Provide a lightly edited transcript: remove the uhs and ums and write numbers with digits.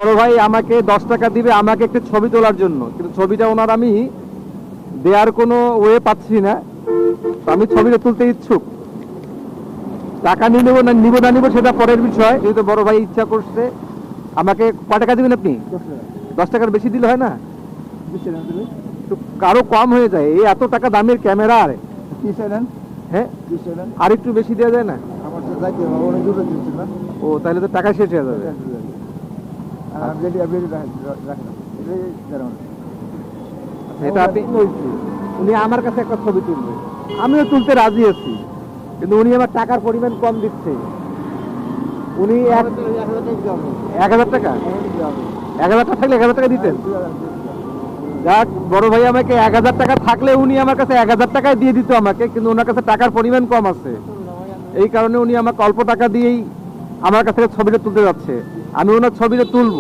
বড় ভাই আমাকে 10 টাকা দিবে আমাকে একটা ছবি তোলার জন্য, কিন্তু ছবিটা ওনার আমি দেওয়ার কোনো ওয়ে পাচ্ছি না। তো আমি ছবিটা তুলতে ইচ্ছুক। টাকা নিয়ে নেবো না নিবো না নিবো সেটা পরের বিষয়, যেহেতু বড় ভাই ইচ্ছা করছে। আমাকে কয় টাকা দিবেন আপনি? 10 টাকার বেশি দিলে হয় না? একটু কারো কম হয়ে যায়, এই এত টাকা দামের ক্যামেরা। হ্যাঁ, আর একটু বেশি দেওয়া যায় না? ও তাহলে তো টাকা শেষ হয়ে যাবে। এটা আপনি, উনি আমার কাছে একটা ছবি তুলবে, আমিও তুলতে রাজি আছি, কিন্তু উনি আমার টাকার পরিমাণ কম দিচ্ছে। উনি 1000 টাকা, 1000 টাকা থাকলে 1000 টাকা দিতেন। যাক, বড় ভাই আমাকে 1000 টাকা থাকলে উনি আমার কাছে 1000 টাকায় দিয়ে দিত আমাকে, কিন্তু ওনার কাছে টাকার পরিমাণ কম আছে। এই কারণে উনি আমাকে অল্প টাকা দিয়েই আমার কাছ থেকে ছবিটা তুলতে যাচ্ছে। আমি ওনার ছবিটা তুলবো।